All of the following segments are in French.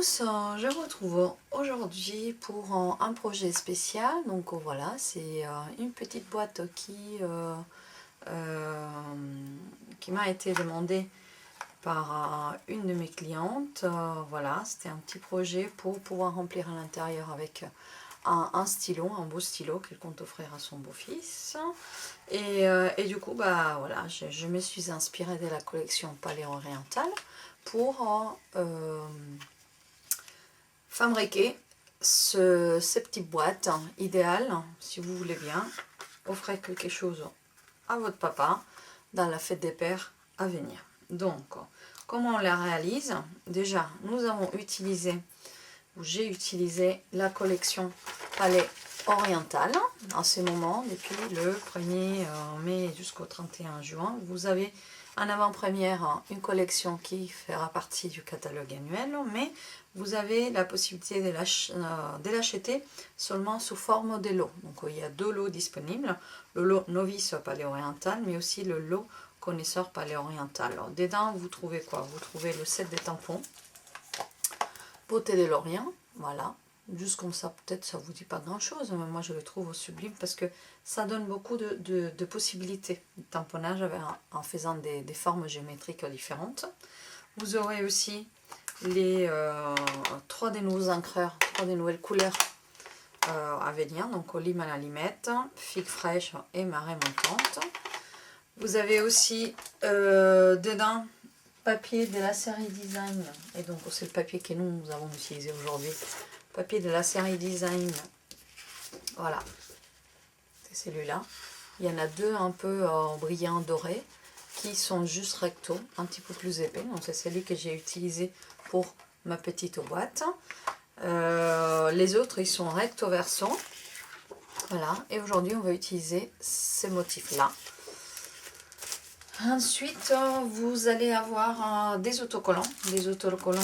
tous, je vous retrouve aujourd'hui pour un projet spécial. Donc voilà, c'est une petite boîte qui m'a été demandée par une de mes clientes. Voilà, c'était un petit projet pour pouvoir remplir à l'intérieur avec un stylo, un beau stylo qu'elle compte offrir à son beau-fils. Et du coup, bah voilà, je me suis inspirée de la collection Paléo-Orientale pour fabriquer ces petites boîtes idéales, si vous voulez bien, offrir quelque chose à votre papa dans la fête des pères à venir. Donc, comment on la réalise? Déjà, nous avons utilisé, j'ai utilisé la collection Palais Oriental. En ce moment, depuis le 1er mai jusqu'au 31 juin, vous avez en avant-première une collection qui fera partie du catalogue annuel, mais vous avez la possibilité de l'acheter seulement sous forme de lots. Donc il y a deux lots disponibles, le lot novice paléo-oriental, mais aussi le lot connaisseur paléo-oriental. Alors dedans, vous trouvez quoi? Vous trouvez le set des tampons, beauté de l'Orient, voilà. Juste comme ça, peut-être ça vous dit pas grand chose, mais moi je le trouve sublime parce que ça donne beaucoup de possibilités de tamponnage en faisant des formes géométriques différentes. Vous aurez aussi les 3 des nouveaux encreurs, 3 des nouvelles couleurs à venir, donc lime à la limette, figue fraîche et marée montante. Vous avez aussi dedans papier de la série Design, et donc c'est le papier que nous avons utilisé aujourd'hui. Papier de la série Design, voilà, c'est celui-là. Il y en a deux un peu brillant doré qui sont juste recto, un petit peu plus épais. Donc c'est celui que j'ai utilisé pour ma petite boîte. Les autres ils sont recto verso. Voilà, et aujourd'hui on va utiliser ces motifs-là. Ensuite, vous allez avoir des autocollants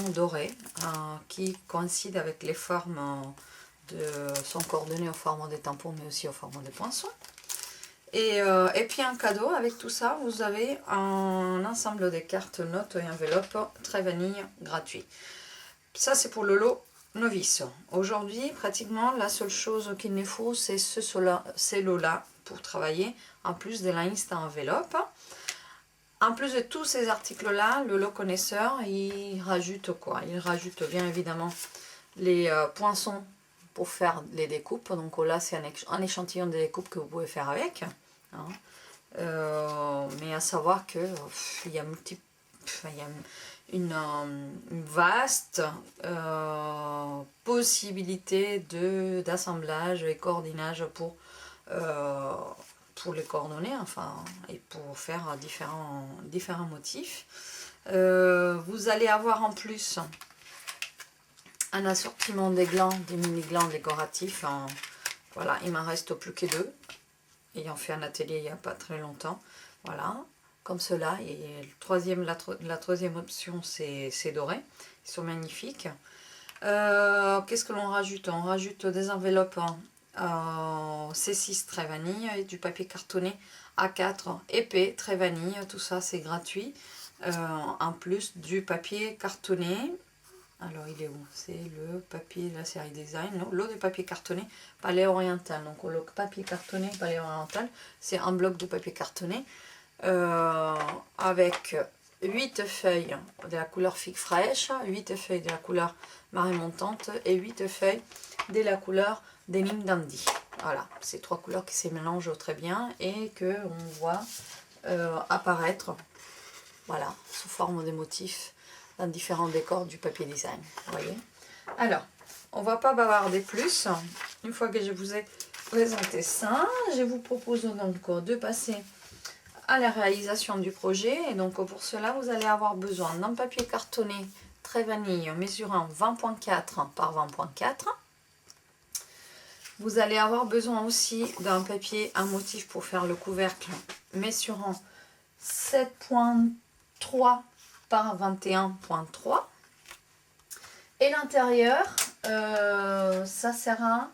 dorés qui coïncident avec les formes sont coordonnés aux formes des tampons, mais aussi aux formes des poinçons. Et puis un cadeau avec tout ça, vous avez un ensemble de cartes notes et enveloppes très vanille gratuit. Ça c'est pour le lot novice. Aujourd'hui, pratiquement la seule chose qu'il nous faut, c'est ces lots-là pour travailler, en plus de la Insta enveloppe. En plus de tous ces articles-là, le lot connaisseur, il rajoute quoi? Il rajoute bien évidemment les poinçons pour faire les découpes. Donc là, c'est un échantillon de découpe que vous pouvez faire avec. Hein. Mais à savoir que il y a une vaste possibilité d'assemblage et coordinage pour les coordonner, enfin, et pour faire différents motifs. Vous allez avoir en plus un assortiment des glands, des mini-glands décoratifs. Voilà, il m'en reste plus que 2, ayant fait un atelier il n'y a pas très longtemps. Voilà, comme cela. Et la troisième option, c'est doré. Ils sont magnifiques. Qu'est-ce que l'on rajoute? On rajoute des enveloppes C6 très vanille et du papier cartonné A4 épais très vanille. Tout ça c'est gratuit. En plus du papier cartonné. Alors il est où? C'est le papier de la série Design. L'eau de papier cartonné Paléo-Oriental. Donc le papier cartonné Paléo-Oriental, c'est un bloc de papier cartonné avec 8 feuilles de la couleur figue fraîche, 8 feuilles de la couleur marée montante et 8 feuilles de la couleur Denim Dandy. Voilà, ces 3 couleurs qui se mélangent très bien et que on voit apparaître, voilà, sous forme de motifs dans différents décors du papier design. Vous voyez. Alors, on va pas bavarder plus. Une fois que je vous ai présenté ça, je vous propose donc de passer à la réalisation du projet. Et donc pour cela, vous allez avoir besoin d'un papier cartonné très vanille mesurant 20.4 par 20.4. Vous allez avoir besoin aussi d'un papier à motif pour faire le couvercle mesurant 7.3 par 21.3. Et l'intérieur, ça sera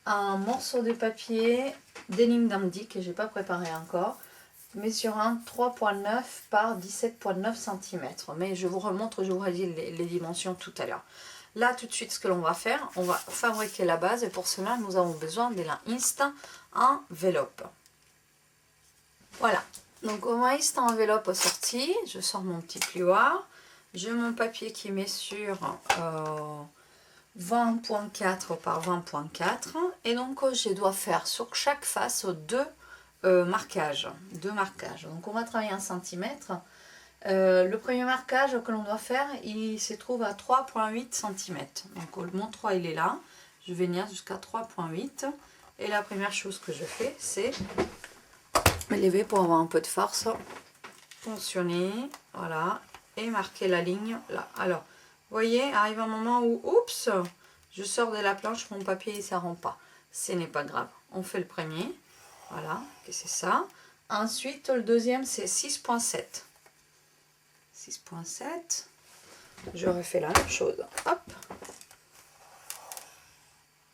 un morceau de papier Denim Dandy que j'ai pas préparé encore, mesurant 3.9 par 17.9 cm. Mais je vous remontre, je vous redis les dimensions tout à l'heure. Là, tout de suite, ce que l'on va faire, on va fabriquer la base. Et pour cela, nous avons besoin de la Instant Envelope. Voilà. Donc, on a Instant Envelope sorti. Je sors mon petit plioir. J'ai mon papier qui met sur 20.4 par 20.4. Et donc, je dois faire sur chaque face deux marquages. Donc, on va travailler 1 cm. Le premier marquage que l'on doit faire, il se trouve à 3,8 cm. Donc mon 3 il est là, je vais venir jusqu'à 3,8. Et la première chose que je fais, c'est me lever pour avoir un peu de force, ponçonner, voilà, et marquer la ligne là. Alors, vous voyez, arrive un moment où, oups, je sors de la planche, mon papier il ne s'arrête pas. Ce n'est pas grave, on fait le premier, voilà, que c'est ça. Ensuite, le deuxième, c'est 6,7. 6,7, je refais la même chose, hop,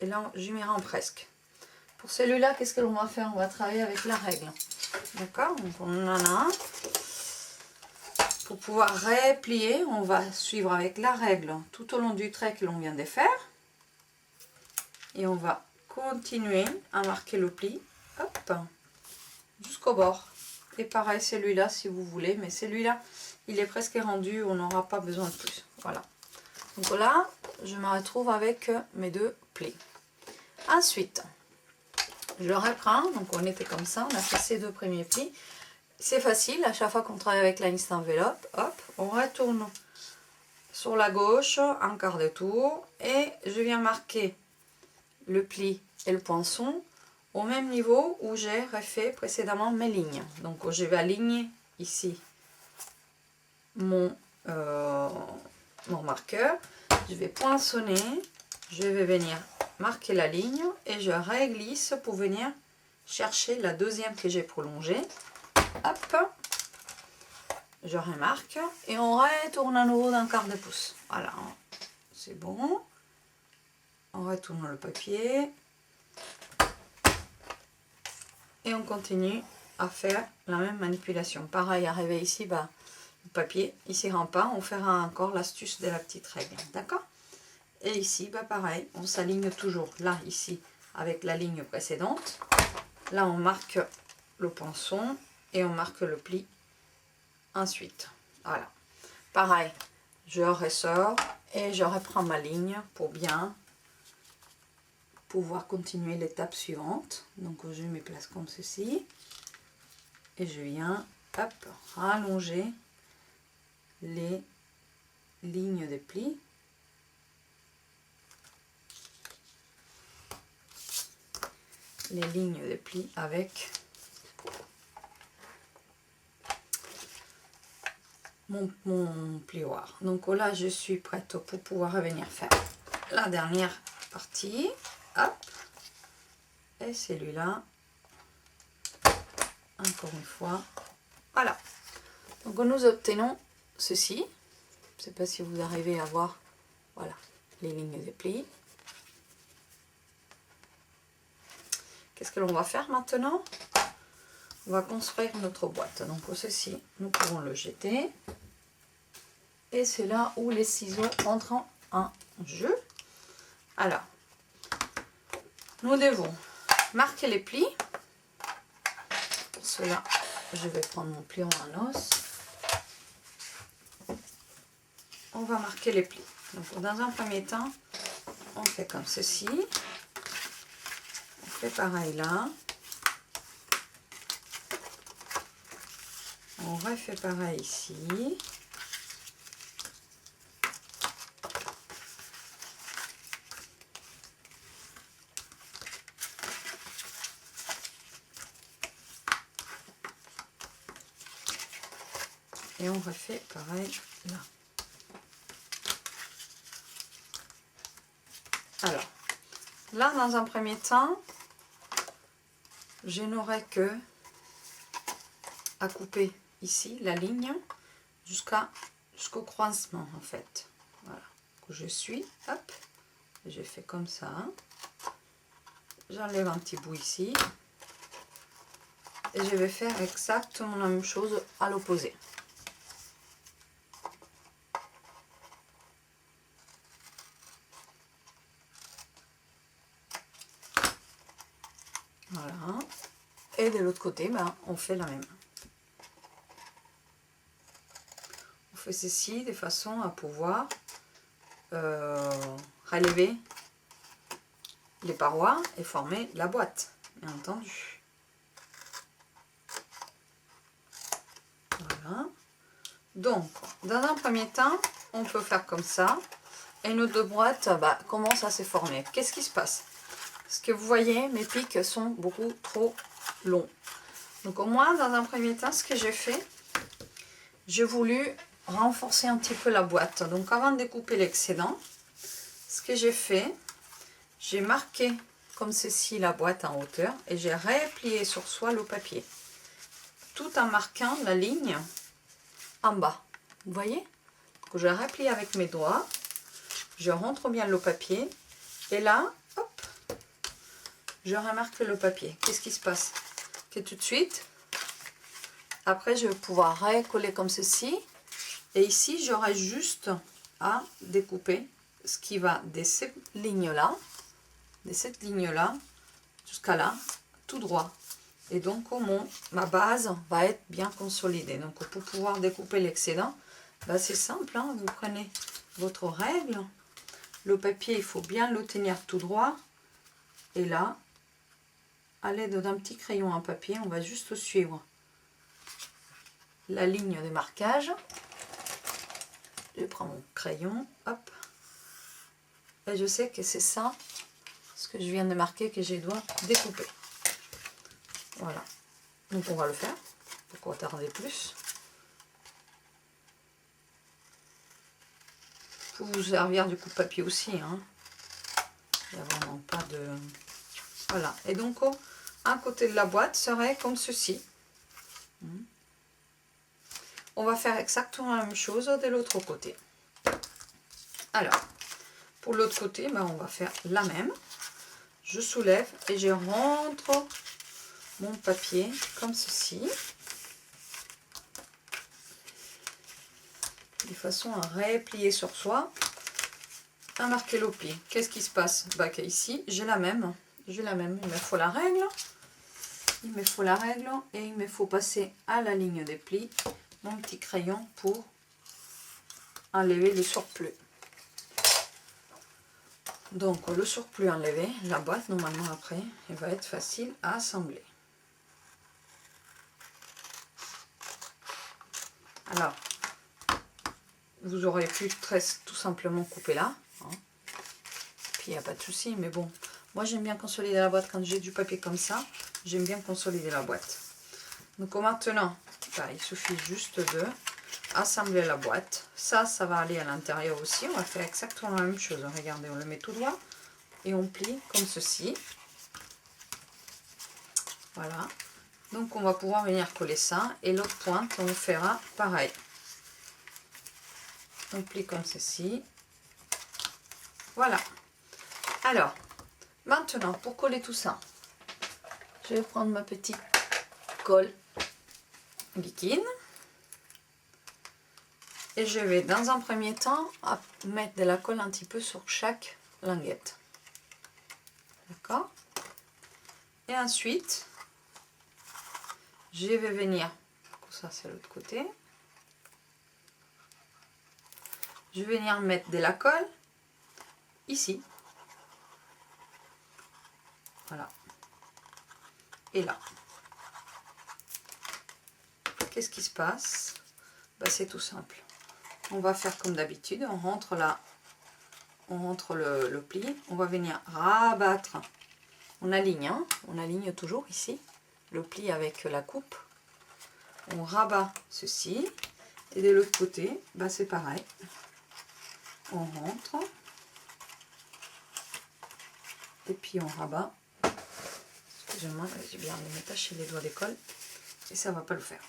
et là j'y mets en presque. Pour celui-là, qu'est-ce que l'on va faire? On va travailler avec la règle, d'accord? Donc on en a un. Pour pouvoir replier, on va suivre avec la règle tout au long du trait que l'on vient de faire, et on va continuer à marquer le pli, hop, jusqu'au bord. Et pareil, celui-là si vous voulez, mais celui-là il est presque rendu, on n'aura pas besoin de plus. Voilà. Donc là, je me retrouve avec mes deux plis. Ensuite, je reprends. Donc on était comme ça, on a fait ces deux premiers plis. C'est facile, à chaque fois qu'on travaille avec la Instant Envelope, hop, on retourne sur la gauche, un quart de tour, et je viens marquer le pli et le poinçon au même niveau où j'ai refait précédemment mes lignes. Donc je vais aligner ici mon marqueur, je vais poinçonner, je vais venir marquer la ligne et je réglisse pour venir chercher la deuxième que j'ai prolongée. Hop, je remarque et on retourne à nouveau d'un quart de pouce. Voilà, c'est bon. On retourne le papier et on continue à faire la même manipulation. Pareil, arrivé ici, bah, le papier, il s'y rend pas, on fera encore l'astuce de la petite règle, d'accord? Et ici, bah pareil, on s'aligne toujours là, ici, avec la ligne précédente. Là, on marque le poinçon et on marque le pli ensuite. Voilà. Pareil, je ressors et je reprends ma ligne pour bien pouvoir continuer l'étape suivante. Donc, je me place comme ceci. Et je viens, hop, rallonger les lignes de plis. Les lignes de plis avec mon plioir. Donc là, je suis prête pour pouvoir revenir faire la dernière partie. Hop. Et celui-là, encore une fois. Voilà. Donc nous obtenons ceci. Je ne sais pas si vous arrivez à voir, voilà, les lignes de plis. Qu'est-ce que l'on va faire maintenant? On va construire notre boîte. Donc ceci, nous pouvons le jeter. Et c'est là où les ciseaux entrent en jeu. Alors, nous devons marquer les plis. Pour cela, je vais prendre mon pliant en os. On va marquer les plis. Donc dans un premier temps, on fait comme ceci. On fait pareil là. On refait pareil ici. Et on refait pareil là. Alors, là dans un premier temps, je n'aurai que à couper ici la ligne jusqu'au croisement en fait. Voilà, que je suis, hop, je fais comme ça. J'enlève un petit bout ici. Et je vais faire exactement la même chose à l'opposé. Voilà. Et de l'autre côté, ben, on fait la même. On fait ceci de façon à pouvoir relever les parois et former la boîte, bien entendu. Voilà. Donc, dans un premier temps, on peut faire comme ça. Et nos deux boîtes commencent à se former. Qu'est-ce qui se passe? Parce que vous voyez, mes pics sont beaucoup trop longs. Donc au moins, dans un premier temps, ce que j'ai fait, j'ai voulu renforcer un petit peu la boîte. Donc avant de découper l'excédent, ce que j'ai fait, j'ai marqué comme ceci la boîte en hauteur et j'ai replié sur soi le papier. Tout en marquant la ligne en bas. Vous voyez? Donc je replie avec mes doigts. Je rentre bien le papier et là, hop, je remarque le papier. Qu'est-ce qui se passe? Que tout de suite, après je vais pouvoir recoller comme ceci et ici j'aurai juste à découper ce qui va de cette ligne-là, jusqu'à là, tout droit. Et donc ma base va être bien consolidée. Donc pour pouvoir découper l'excédent, c'est simple, hein, vous prenez votre règle. Le papier, il faut bien le tenir tout droit. Et là, à l'aide d'un petit crayon en papier, on va juste suivre la ligne de marquage. Je prends mon crayon, hop. Et je sais que c'est ça, ce que je viens de marquer, que je dois découper. Voilà. Donc on va le faire. Pourquoi tarder plus? Vous pouvez vous servir du coupe-papier aussi, hein. Il n'y a vraiment pas de... Voilà. Et donc, un côté de la boîte serait comme ceci. On va faire exactement la même chose de l'autre côté. Alors, pour l'autre côté, on va faire la même. Je soulève et je rentre mon papier comme ceci. De façon à replier sur soi, à marquer le pli. Qu'est-ce qui se passe? Qu'ici, j'ai la même. Il me faut la règle. Et il me faut passer à la ligne des plis mon petit crayon pour enlever le surplus. Donc le surplus enlevé, la boîte normalement après, elle va être facile à assembler. Alors, vous aurez pu tout simplement couper là, hein. Puis il n'y a pas de souci, mais bon, moi j'aime bien consolider la boîte quand j'ai du papier comme ça, j'aime bien consolider la boîte. Donc maintenant, il suffit juste de assembler la boîte. Ça va aller à l'intérieur aussi. On va faire exactement la même chose. Regardez, on le met tout droit et on plie comme ceci. Voilà. Donc on va pouvoir venir coller ça. Et l'autre pointe, on fera pareil. On plie comme ceci. Voilà. Alors, maintenant, pour coller tout ça, je vais prendre ma petite colle liquide. Et je vais dans un premier temps mettre de la colle un petit peu sur chaque languette. D'accord? Et ensuite, je vais venir, ça c'est l'autre côté, je vais venir mettre de la colle ici. Voilà. Et là. Qu'est-ce qui se passe? C'est tout simple. On va faire comme d'habitude, on rentre là, on rentre le pli, on va venir rabattre, on aligne toujours ici, le pli avec la coupe, on rabat ceci, et de l'autre côté, c'est pareil, on rentre, et puis on rabat, excusez-moi, j'ai bien me tacher les doigts d'école, et ça va pas le faire,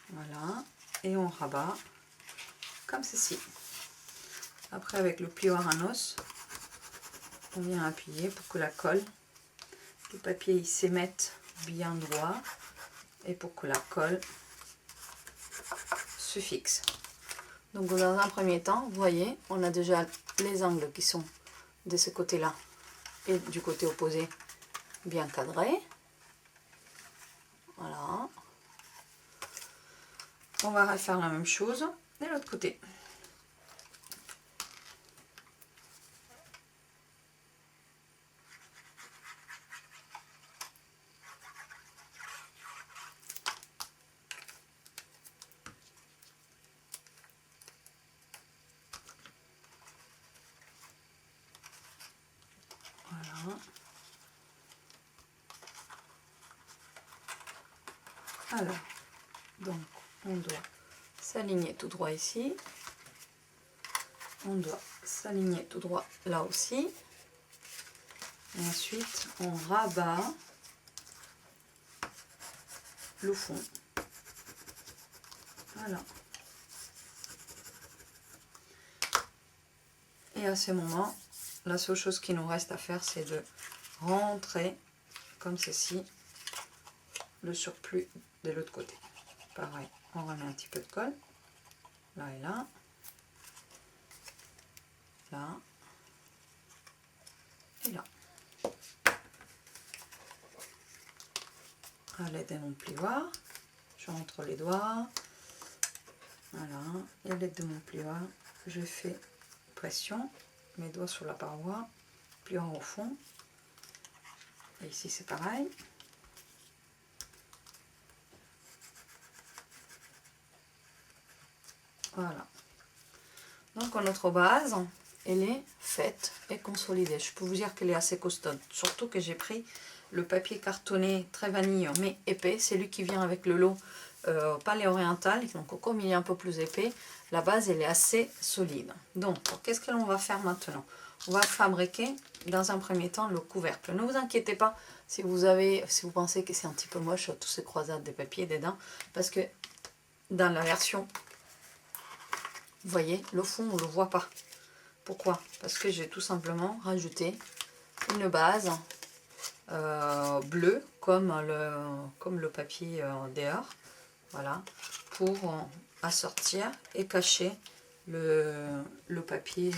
voilà. Et on rabat comme ceci. Après avec le plioir en os, on vient appuyer pour que la colle, le papier il s'émette bien droit et pour que la colle se fixe. Donc dans un premier temps, vous voyez, on a déjà les angles qui sont de ce côté-là et du côté opposé bien cadré. Voilà. On va refaire la même chose de l'autre côté. Voilà. Alors, donc on doit s'aligner tout droit ici. On doit s'aligner tout droit là aussi. Et ensuite, on rabat le fond. Voilà. Et à ce moment, la seule chose qui nous reste à faire, c'est de rentrer comme ceci le surplus de l'autre côté. Pareil, on remet un petit peu de colle, là et là, là et là. À l'aide de mon plioir, je rentre les doigts, voilà, et à l'aide de mon plioir, je fais pression, mes doigts sur la paroi, pliant au fond, et ici c'est pareil. Voilà. Donc notre base, elle est faite et consolidée. Je peux vous dire qu'elle est assez costaud. Surtout que j'ai pris le papier cartonné très vanille mais épais. C'est lui qui vient avec le lot palais oriental. Donc comme il est un peu plus épais, la base elle est assez solide. Donc qu'est-ce que l'on va faire maintenant? On va fabriquer dans un premier temps le couvercle. Ne vous inquiétez pas si vous pensez que c'est un petit peu moche tous ces croisades de papier dedans. Parce que dans la version, vous voyez, le fond, on ne le voit pas. Pourquoi? Parce que j'ai tout simplement rajouté une base bleue, comme le papier dehors. Voilà, pour assortir et cacher le papier.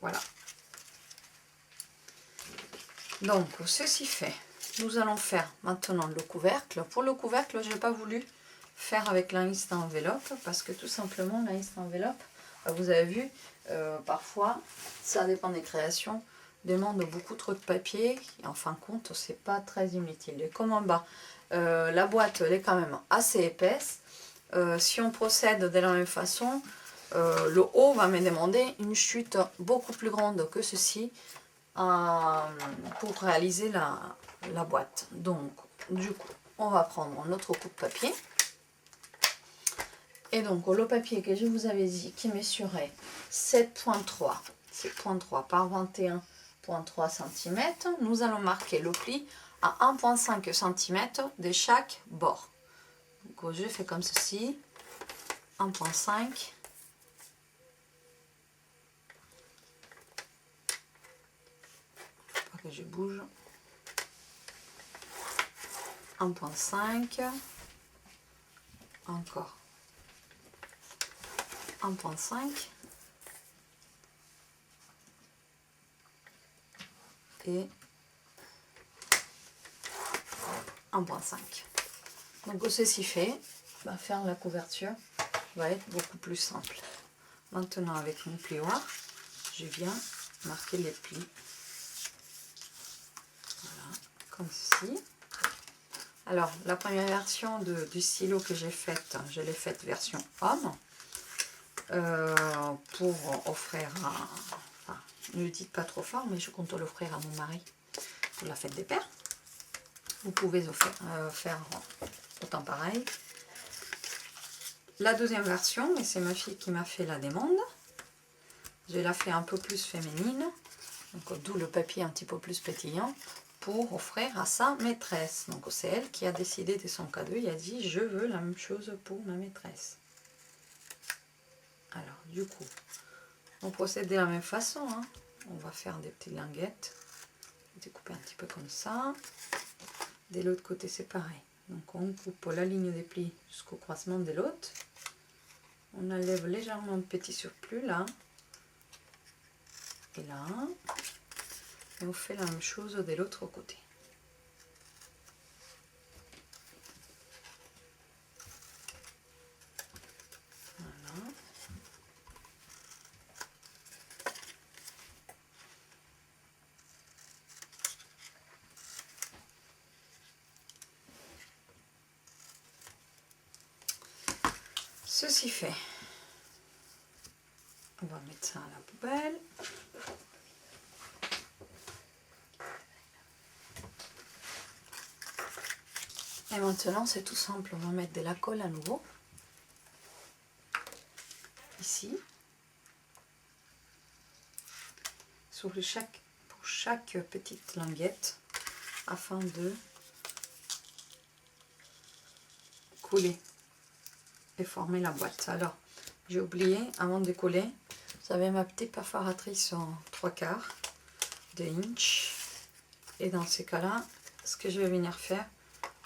Voilà. Donc, ceci fait, nous allons faire maintenant le couvercle. Pour le couvercle, je n'ai pas voulu faire avec l'instant enveloppe parce que tout simplement l'instant enveloppe, vous avez vu, parfois ça dépend des créations, demande beaucoup trop de papier et en fin de compte c'est pas très inutile. Et comme en bas la boîte elle est quand même assez épaisse, si on procède de la même façon, le haut va me demander une chute beaucoup plus grande que ceci pour réaliser la boîte. Donc du coup on va prendre notre coup de papier. Et donc le papier que je vous avais dit qui mesurait 7,3 par 21,3 cm, nous allons marquer le pli à 1,5 cm de chaque bord. Donc je fais comme ceci, 1,5, pas que je bouge, 1,5, encore 1,5 et 1,5. Donc ceci fait, faire la couverture va être beaucoup plus simple. Maintenant avec mon plioir, je viens marquer les plis. Voilà, comme ceci. Alors la première version du stylo que j'ai faite, je l'ai faite version homme. Pour offrir enfin, ne le dites pas trop fort, mais je compte l'offrir à mon mari pour la fête des pères. Vous pouvez faire autant pareil. La deuxième version, et c'est ma fille qui m'a fait la demande, je la fais un peu plus féminine, donc d'où le papier un petit peu plus pétillant, pour offrir à sa maîtresse. Donc c'est elle qui a décidé de son cadeau, il a dit je veux la même chose pour ma maîtresse. Alors du coup, on procède de la même façon, hein. On va faire des petites linguettes, découper un petit peu comme ça. De l'autre côté c'est pareil, donc on coupe la ligne des plis jusqu'au croisement de l'autre. On enlève légèrement un petit surplus là et là. Et on fait la même chose de l'autre côté. Voilà. Ceci fait, on va mettre ça à la poubelle. Et maintenant, c'est tout simple, on va mettre de la colle à nouveau. Ici. Pour chaque petite languette, afin de coller et former la boîte. Alors, j'ai oublié, avant de coller, vous avez ma petite perforatrice en 3/4 de inch. Et dans ces cas-là, ce que je vais venir faire,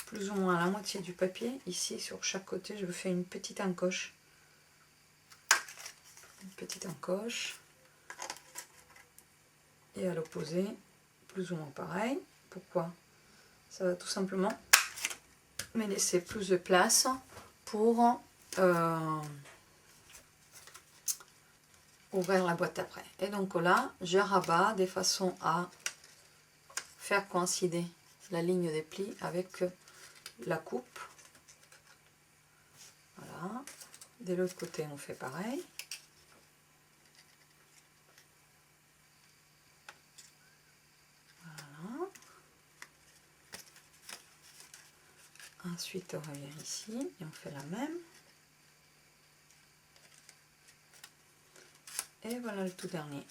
plus ou moins la moitié du papier, ici sur chaque côté, je fais une petite encoche. Une petite encoche. Et à l'opposé, plus ou moins pareil. Pourquoi? Ça va tout simplement me laisser plus de place pour ouvrir la boîte après. Et donc là, je rabats de façon à faire coïncider la ligne des plis avec la coupe. Voilà. De l'autre côté, on fait pareil. Voilà. Ensuite, on revient ici et on fait la même. Et voilà le tout dernier.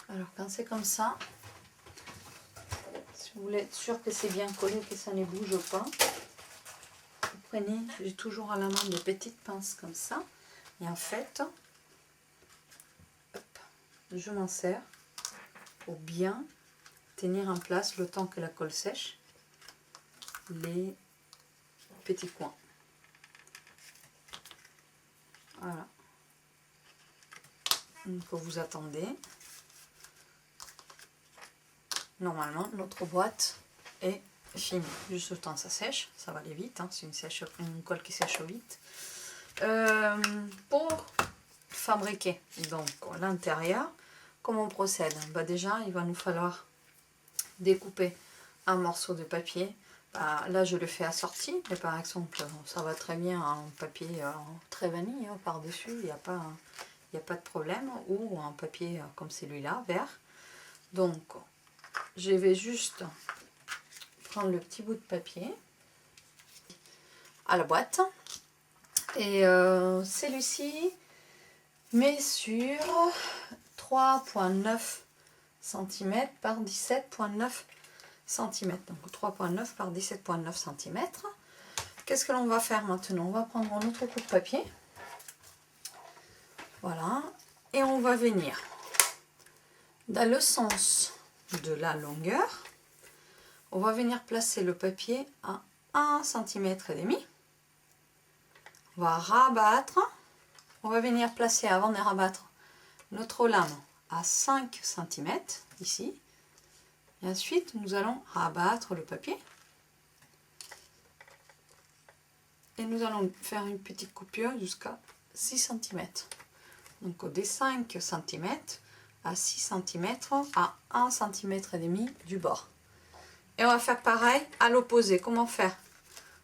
Alors quand c'est comme ça, si vous voulez être sûr que c'est bien collé, que ça ne bouge pas, vous prenez, j'ai toujours à la main des petites pinces comme ça, et en fait, hop, je m'en sers pour bien tenir en place le temps que la colle sèche les petits coins. Voilà. Donc vous attendez. Normalement, notre boîte est finie. Juste le temps que ça sèche, ça va aller vite, hein, c'est une colle qui sèche vite. Pour fabriquer donc l'intérieur, comment on procède? Bah déjà, il va nous falloir découper un morceau de papier. Bah, là, je le fais assorti, mais par exemple, ça va très bien en papier très vanille, hein, par-dessus, il n'y a pas de problème, ou un papier comme celui-là, vert. Donc, je vais juste prendre le petit bout de papier à la boîte et celui-ci met sur 3,9 cm par 17,9 cm, donc 3,9 par 17,9 cm. Qu'est-ce que l'on va faire maintenant? On va prendre un autre coup de papier, voilà, et on va venir dans le sens de la longueur. On va venir placer le papier à 1,5 cm. On va rabattre. On va venir placer, avant de rabattre, notre lame à 5 cm, ici. Et ensuite, nous allons rabattre le papier. Et nous allons faire une petite coupure jusqu'à 6 cm. Donc, des 5 cm à 6 cm à 1,5 cm du bord. Et on va faire pareil à l'opposé. Comment faire?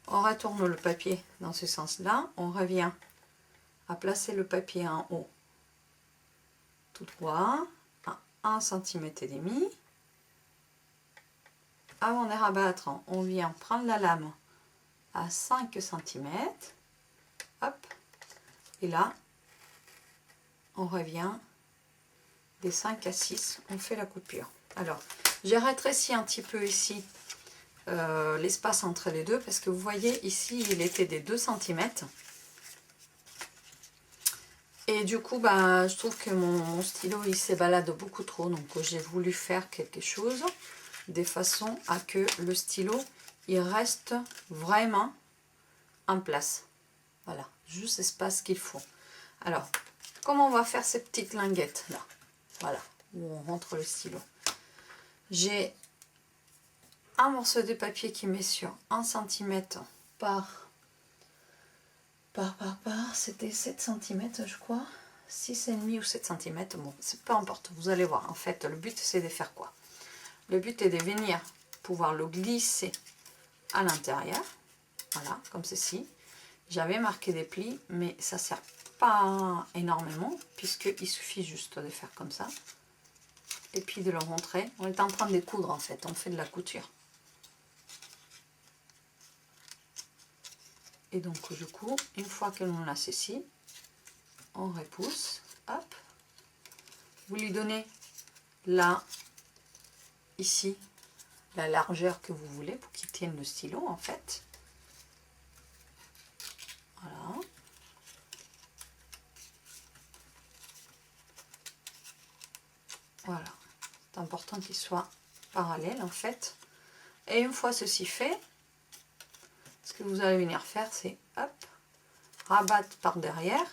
On retourne le papier dans ce sens-là. On revient à placer le papier en haut, tout droit, à 1,5 cm. Avant de rabattre, on vient prendre la lame à 5 cm. Hop. Et là, on revient des 5 à 6. On fait la coupure. Alors, j'ai rétréci un petit peu ici l'espace entre les deux parce que vous voyez ici il était des 2 cm Et du coup, bah, je trouve que mon stylo, il s'ébalade beaucoup trop. Donc, j'ai voulu faire quelque chose de façon à que le stylo, il reste vraiment en place. Voilà, juste espace qu'il faut. Alors, comment on va faire ces petites linguettes là? Voilà, où on rentre le stylo. J'ai un morceau de papier qui met sur 1 cm par c'était 7 cm je crois, 6,5 ou 7 cm, bon c'est peu importe, vous allez voir. En fait le but c'est de faire quoi? Le but est de venir pouvoir le glisser à l'intérieur, voilà, comme ceci. J'avais marqué des plis, mais ça sert pas énormément, puisqu'il suffit juste de faire comme ça, et puis de le rentrer. On est en train de coudre en fait, on fait de la couture. Et donc du coup, une fois que l'on a ceci, on repousse, hop, vous lui donnez là, ici, la largeur que vous voulez pour qu'il tienne le stylo en fait. Voilà. Voilà, c'est important qu'il soit parallèle en fait. Et une fois ceci fait, ce que vous allez venir faire, c'est hop, rabattre par derrière.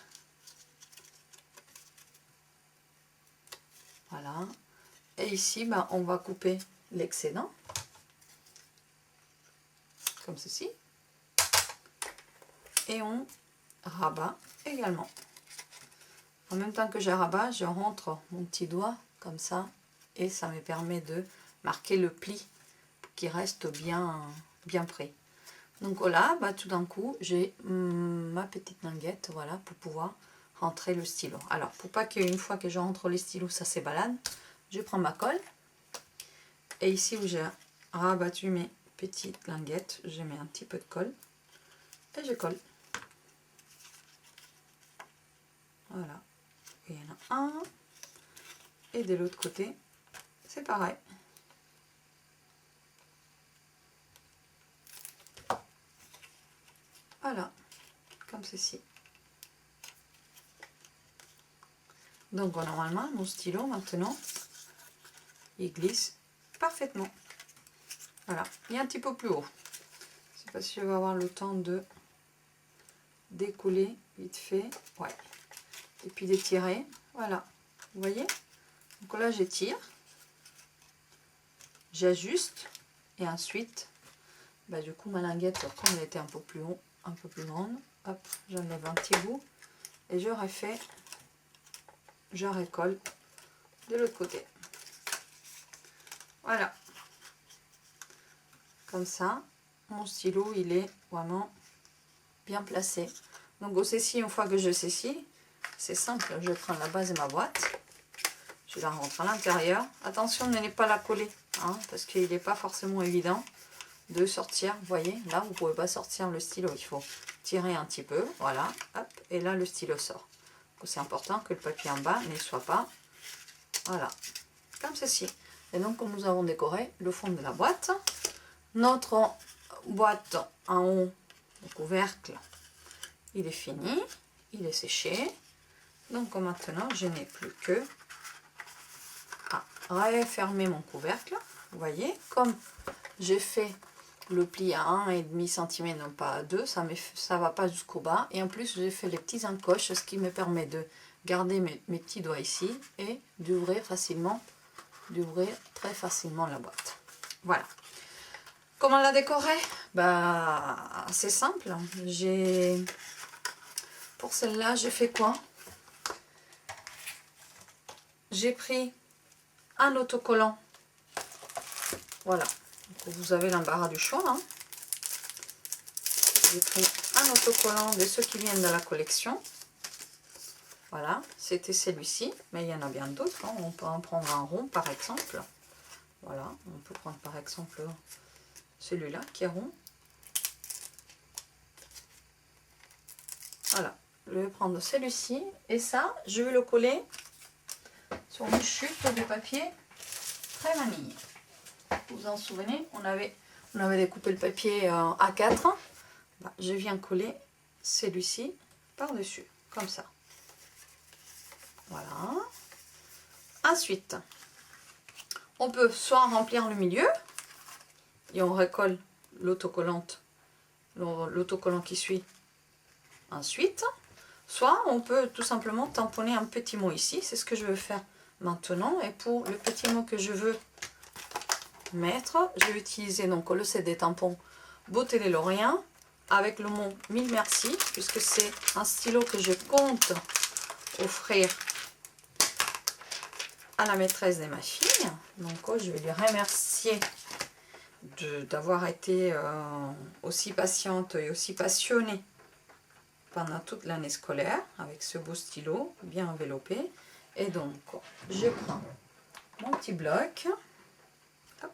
Voilà. Et ici, ben, on va couper l'excédent, comme ceci. Et on rabat également. En même temps que je rabat, je rentre mon petit doigt comme ça. Et ça me permet de marquer le pli qui reste bien pris. Donc voilà, bah, tout d'un coup, j'ai ma petite linguette, voilà, pour pouvoir rentrer le stylo. Alors, pour pas qu'une fois que je rentre le stylo, ça s'ébalade, je prends ma colle. Et ici où j'ai rabattu mes petites linguettes, je mets un petit peu de colle. Et je colle. Voilà. Et il y en a un. Et de l'autre côté, c'est pareil. Voilà, comme ceci. Donc normalement, mon stylo maintenant, il glisse parfaitement. Voilà, il est un petit peu plus haut. Je ne sais pas si je vais avoir le temps de découler vite fait. Ouais. Et puis d'étirer. Voilà, vous voyez? Donc là, j'étire, j'ajuste et ensuite, bah, du coup, ma linguette, comme elle était un peu plus haut, un peu plus grande, hop, j'enlève un petit bout et je refais, je recolle de l'autre côté. Voilà, comme ça, mon stylo il est vraiment bien placé. Donc au ceci, une fois que je saisis, c'est simple, je prends la base de ma boîte, je la rentre à l'intérieur. Attention de ne pas la coller, hein, parce qu'il n'est pas forcément évident de sortir. Vous voyez, là vous ne pouvez pas sortir le stylo, il faut tirer un petit peu, voilà, hop, et là le stylo sort. C'est important que le papier en bas ne soit pas, voilà, comme ceci. Et donc comme nous avons décoré le fond de la boîte, notre boîte en haut, le couvercle, il est fini, il est séché. Donc maintenant je n'ai plus que à refermer mon couvercle. Vous voyez, comme j'ai fait le pli à 1,5 cm, non pas à 2, ça ne va pas jusqu'au bas. Et en plus, j'ai fait les petits encoches, ce qui me permet de garder mes petits doigts ici et d'ouvrir facilement, très facilement la boîte. Voilà. Comment la décorer? Bah, c'est simple. Pour celle-là, j'ai fait quoi? J'ai pris un autocollant. Voilà. Donc, vous avez l'embarras du choix. Hein. J'ai pris un autocollant de ceux qui viennent de la collection. Voilà, c'était celui-ci, mais il y en a bien d'autres. Hein. On peut en prendre un rond par exemple. Voilà, on peut prendre par exemple celui-là qui est rond. Voilà, je vais prendre celui-ci et ça, je vais le coller sur une chute de papier très vanille. Vous vous en souvenez, on avait découpé le papier A4. Bah, je viens coller celui-ci par-dessus, comme ça. Voilà. Ensuite, on peut soit remplir le milieu et on recolle l'autocollante, l'autocollant qui suit ensuite, soit on peut tout simplement tamponner un petit mot ici. C'est ce que je veux faire maintenant. Et pour le petit mot que je veux mettre, je vais utiliser donc le set des tampons Beauté des Loriens avec le mot 1000 merci, puisque c'est un stylo que je compte offrir à la maîtresse de ma fille. Donc je vais lui remercier d'avoir été aussi patiente et aussi passionnée pendant toute l'année scolaire avec ce beau stylo bien enveloppé. Et donc je prends mon petit bloc. Hop.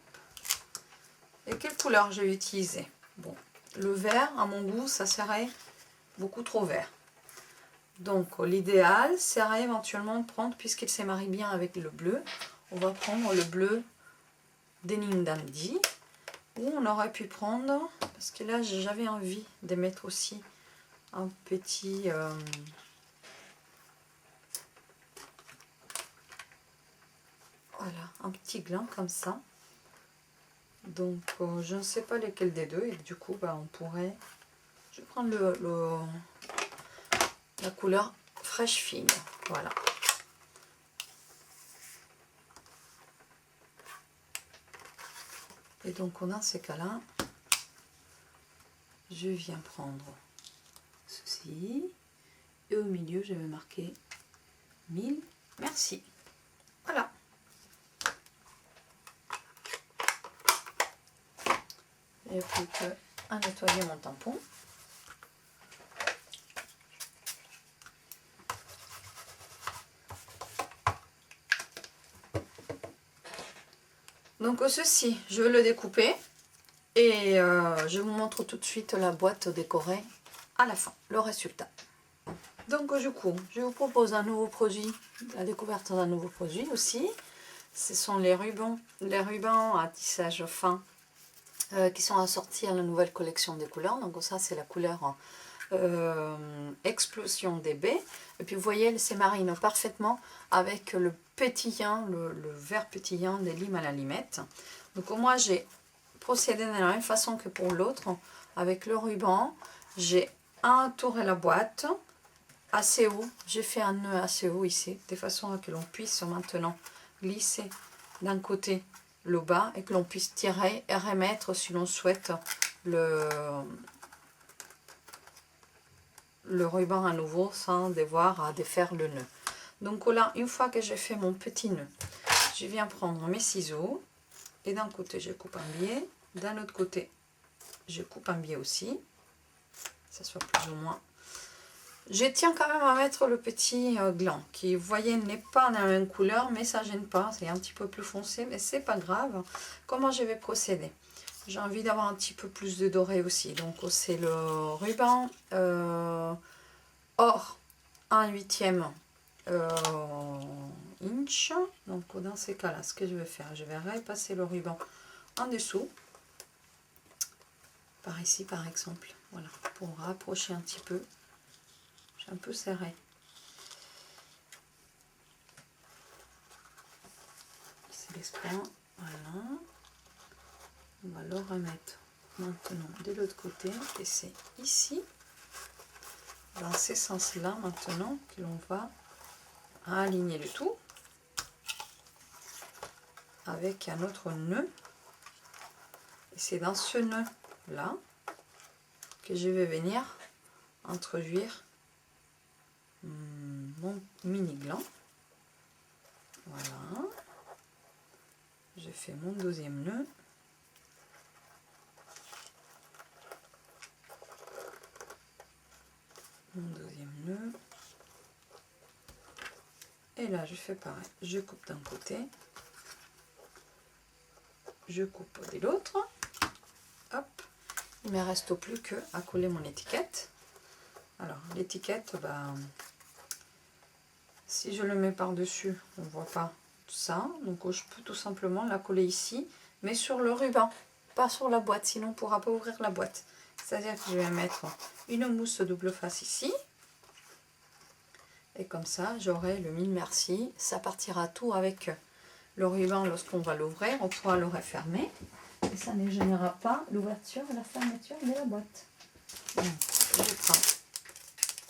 Et quelle couleur je vais utiliser? Bon, le vert à mon goût ça serait beaucoup trop vert. Donc l'idéal serait éventuellement de prendre, puisqu'il se marie bien avec le bleu, on va prendre le bleu Denim Dandy. Ou on aurait pu prendre, parce que là j'avais envie de mettre aussi un petit voilà, un petit gland comme ça. Donc je ne sais pas lequel des deux, et du coup bah, on pourrait, je vais prendre la couleur fraîche fine, voilà. Et donc dans ces cas-là, je viens prendre ceci, et au milieu je vais marquer 1000 merci. Voilà. Il n'y a plus qu'à nettoyer mon tampon. Donc ceci, je vais le découper et je vous montre tout de suite la boîte décorée à la fin, le résultat. Donc du coup, je vous propose un nouveau produit, la découverte d'un nouveau produit aussi. Ce sont les rubans à tissage fin qui sont assortis à la nouvelle collection des couleurs. Donc ça c'est la couleur Explosion DB. Et puis vous voyez, elle s'émarine parfaitement avec le pétillant, le vert pétillant des limes à la limette. Donc moi j'ai procédé de la même façon que pour l'autre. Avec le ruban, j'ai entouré la boîte assez haut. J'ai fait un nœud assez haut ici, de façon à que l'on puisse maintenant glisser d'un côté le bas et que l'on puisse tirer et remettre si l'on souhaite le ruban à nouveau sans devoir à défaire le nœud. Donc là, une fois que j'ai fait mon petit nœud, je viens prendre mes ciseaux et d'un côté je coupe un biais, d'un autre côté je coupe un biais aussi, ça soit plus ou moins. Je tiens quand même à mettre le petit gland qui, vous voyez, n'est pas dans la même couleur, mais ça gêne pas, c'est un petit peu plus foncé, mais c'est pas grave. Comment je vais procéder? J'ai envie d'avoir un petit peu plus de doré aussi, donc c'est le ruban or 1/8 inch. Donc dans ces cas là, ce que je vais faire, je vais repasser le ruban en dessous, par ici par exemple, voilà, pour rapprocher un petit peu. J'ai un peu serré, c'est l'espoir, voilà. On va le remettre maintenant de l'autre côté, et c'est ici, dans ces sens là maintenant, que l'on va aligner le tout avec un autre nœud. Et c'est dans ce nœud là que je vais venir introduire mon mini gland. Voilà, je fais mon deuxième nœud, et là je fais pareil, je coupe d'un côté, je coupe de l'autre. Hop, il me reste plus que à coller mon étiquette. Alors l'étiquette, si je le mets par dessus, on ne voit pas tout ça, donc je peux tout simplement la coller ici, mais sur le ruban, pas sur la boîte, sinon on ne pourra pas ouvrir la boîte. C'est à dire que je vais mettre une mousse double face ici, Et comme ça, j'aurai le mille merci. Ça partira tout avec le ruban lorsqu'on va l'ouvrir. On pourra le refermer. Et ça ne gênera pas l'ouverture et la fermeture de la boîte. Donc, je prends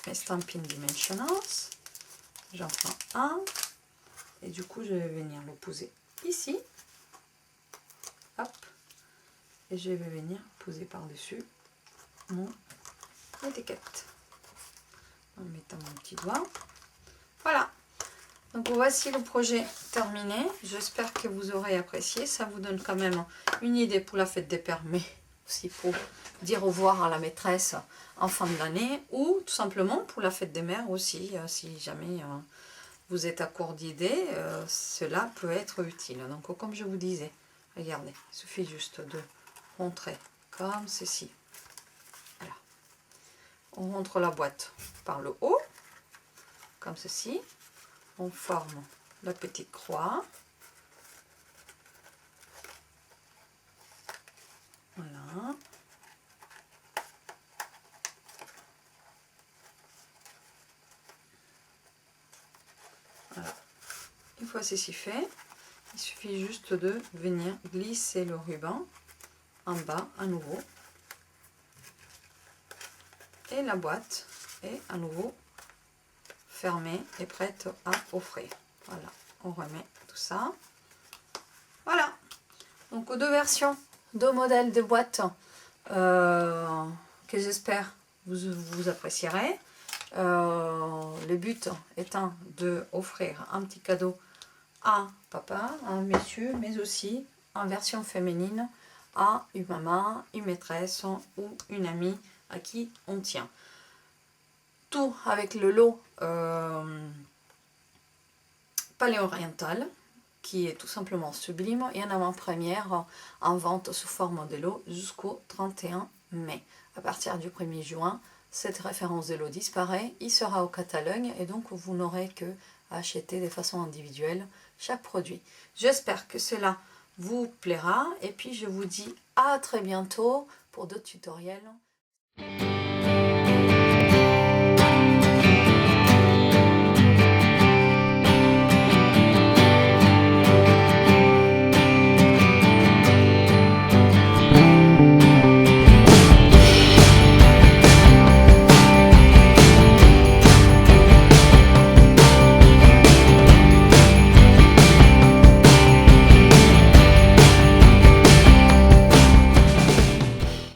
mes Stampin' Dimensionals. J'en prends un. Et du coup, je vais venir le poser ici. Hop. Et je vais venir poser par-dessus mon étiquette. En mettant mon petit doigt. Voilà. Donc voici le projet terminé. J'espère que vous aurez apprécié. Ça vous donne quand même une idée pour la fête des pères, mais aussi pour dire au revoir à la maîtresse en fin d'année, ou tout simplement pour la fête des mères aussi, si jamais vous êtes à court d'idées, cela peut être utile. Donc comme je vous disais, regardez, il suffit juste de rentrer comme ceci. Voilà. On rentre la boîte par le haut, comme ceci. On forme la petite croix. Voilà. Voilà. Une fois ceci fait, il suffit juste de venir glisser le ruban en bas à nouveau. Et la boîte est à nouveau fermée et prête à offrir. Voilà, on remet tout ça. Voilà, donc deux versions, deux modèles de boîtes que j'espère vous apprécierez. Le but étant de offrir un petit cadeau à papa, à un monsieur, mais aussi en version féminine à une maman, une maîtresse ou une amie à qui on tient. Tout avec le lot paléo-oriental qui est tout simplement sublime et en avant-première en vente sous forme de lot jusqu'au 31 mai. À partir du 1er juin, cette référence de lot disparaît, il sera au catalogue et donc vous n'aurez que à acheter de façon individuelle chaque produit. J'espère que cela vous plaira et puis je vous dis à très bientôt pour d'autres tutoriels.